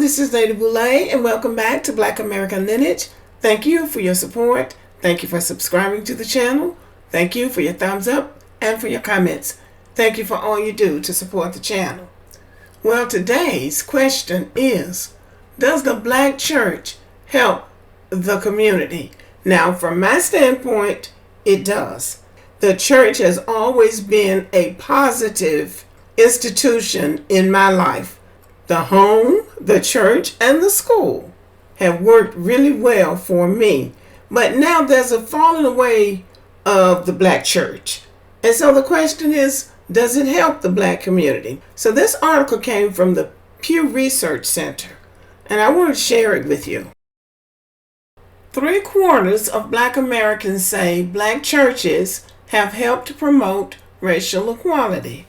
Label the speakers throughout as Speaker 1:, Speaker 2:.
Speaker 1: this is Lady Boulay, and welcome back to Black American Lineage. Thank you for your support. Thank you for subscribing to the channel. Thank you for your thumbs up and for your comments. Thank you for all you do to support the channel. Well, today's question is, does the Black church help the community? Now, from my standpoint, it does. The church has always been a positive institution in my life. The home, the church, and the school have worked really well for me. But now there's a falling away of the Black church. And so the question is, does it help the Black community? So this article came from the Pew Research Center, and I want to share it with you. 3/4 of Black Americans say Black churches have helped to promote racial equality.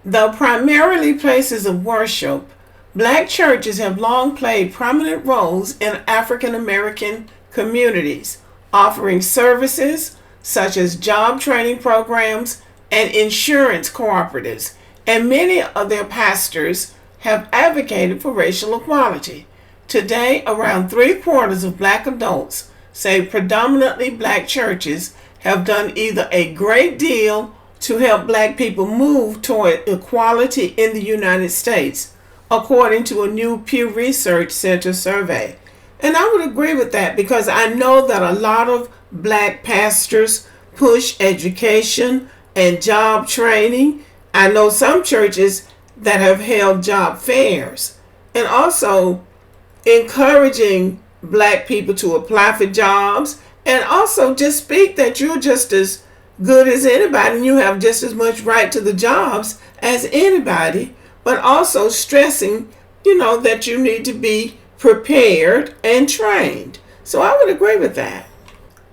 Speaker 1: Though primarily places of worship, Black churches have long played prominent roles in African American communities, offering services such as job training programs and insurance cooperatives, and many of their pastors have advocated for racial equality. Today, around 3/4 of Black adults say predominantly Black churches have done either a great deal to help Black people move toward equality in the United States, according to a new Pew Research Center survey. And I would agree with that, because I know that a lot of Black pastors push education and job training. I know some churches that have held job fairs, and also encouraging Black people to apply for jobs, and also just speak that you're just as good as anybody and you have just as much right to the jobs as anybody, but also stressing, that you need to be prepared and trained. So I would agree with that.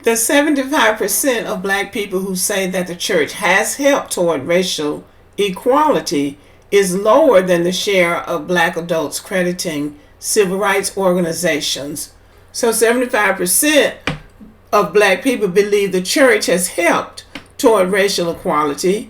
Speaker 1: The 75% of Black people who say that the church has helped toward racial equality is lower than the share of Black adults crediting civil rights organizations. So 75% of Black people believe the church has helped toward racial equality.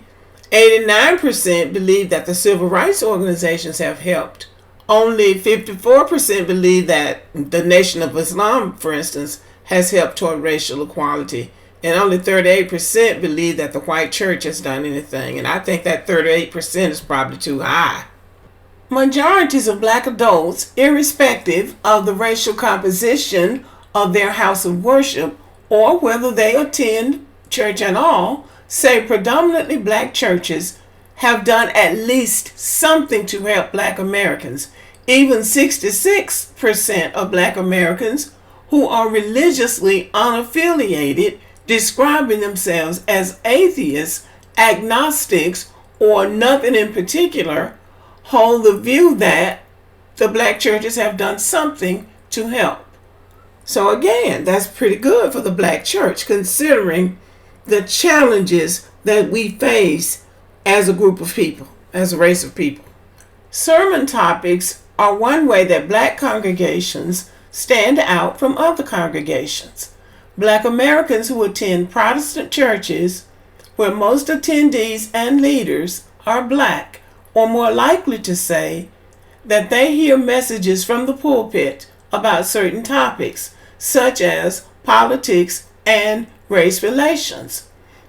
Speaker 1: 89% believe that the civil rights organizations have helped. Only 54% believe that the Nation of Islam, for instance, has helped toward racial equality. And only 38% believe that the white church has done anything. And I think that 38% is probably too high. Majorities of Black adults, irrespective of the racial composition of their house of worship or whether they attend church at all, say predominantly Black churches have done at least something to help Black Americans. Even 66% of Black Americans who are religiously unaffiliated, describing themselves as atheists, agnostics, or nothing in particular, hold the view that the Black churches have done something to help. So again, that's pretty good for the Black church, considering the challenges that we face as a group of people, as a race of people. Sermon topics are one way that Black congregations stand out from other congregations. Black Americans who attend Protestant churches, where most attendees and leaders are Black, are more likely to say that they hear messages from the pulpit about certain topics, such as politics and race relations.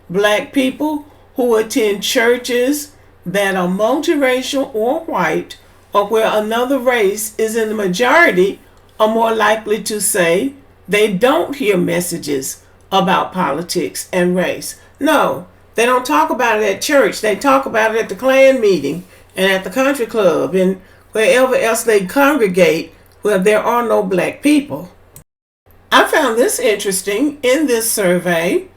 Speaker 1: Black people who attend churches that are multiracial or white, or where another race is in the majority, are more likely to say they don't hear messages about politics and race. No, they don't talk about it at church. They talk about it at the Klan meeting and at the country club and wherever else they congregate where there are no Black people. I found this interesting. In this survey,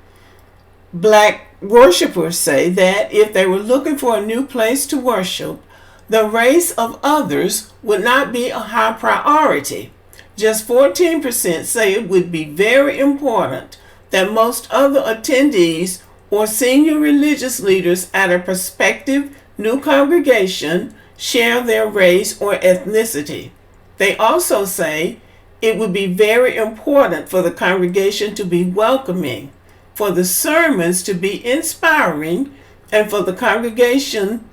Speaker 1: Black worshipers say that if they were looking for a new place to worship, the race of others would not be a high priority. Just 14% say it would be very important that most other attendees or senior religious leaders at a prospective new congregation share their race or ethnicity. They also say it would be very important for the congregation to be welcoming, for the sermons to be inspiring, and for the congregation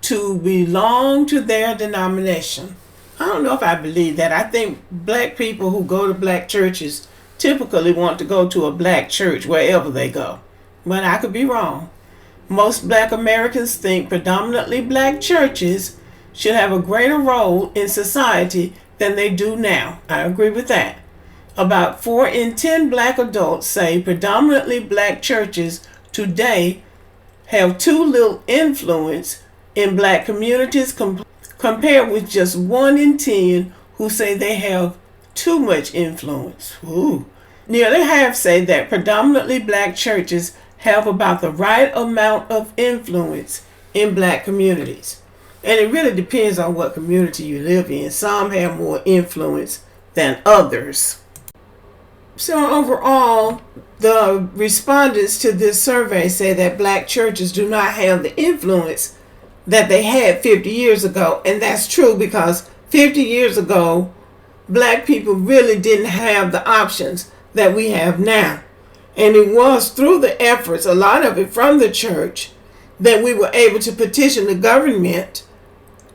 Speaker 1: to belong to their denomination. I don't know if I believe that. I think black people who go to black churches typically want to go to a black church wherever they go. But I could be wrong. Most black Americans think predominantly black churches should have a greater role in society than they do now. I agree with that. About 4 in 10 black adults say predominantly black churches today have too little influence in black communities compared with just 1 in 10 who say they have too much influence. Ooh. Nearly half say that predominantly black churches have about the right amount of influence in black communities. And it really depends on what community you live in. Some have more influence than others. So overall, the respondents to this survey say that black churches do not have the influence that they had 50 years ago. And that's true, because 50 years ago, black people really didn't have the options that we have now. And it was through the efforts, a lot of it from the church, that we were able to petition the government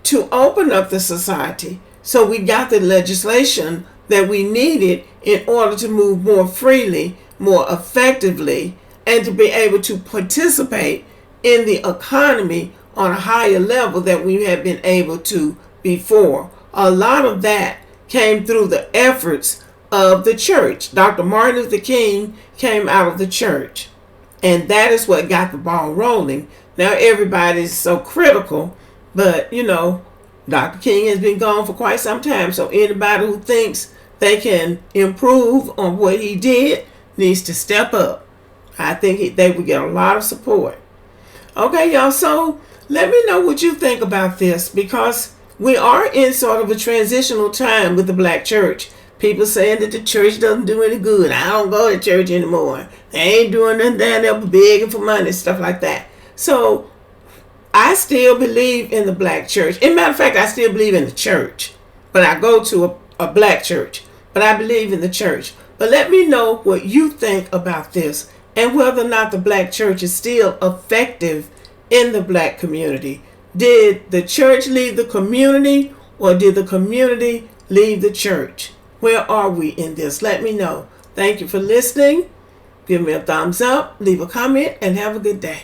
Speaker 1: to open up the society. So we got the legislation that we needed in order to move more freely, more effectively, and to be able to participate in the economy on a higher level that we had been able to before. A lot of that came through the efforts of the church. Dr. Martin Luther King came out of the church, and that is what got the ball rolling. Now everybody's so critical, but Dr. King has been gone for quite some time, so anybody who thinks they can improve on what he did needs to step up. I think they would get a lot of support. Okay, y'all, so let me know what you think about this, because we are in sort of a transitional time with the black church. People saying that the church doesn't do any good. I don't go to church anymore. They ain't doing nothing down there but begging for money, stuff like that. So I still believe in the black church. As a matter of fact, I still believe in the church. But I go to a black church. But I believe in the church. But let me know what you think about this, and whether or not the black church is still effective in the black community. Did the church leave the community, or did the community leave the church? Where are we in this? Let me know. Thank you for listening. Give me a thumbs up, leave a comment, and have a good day.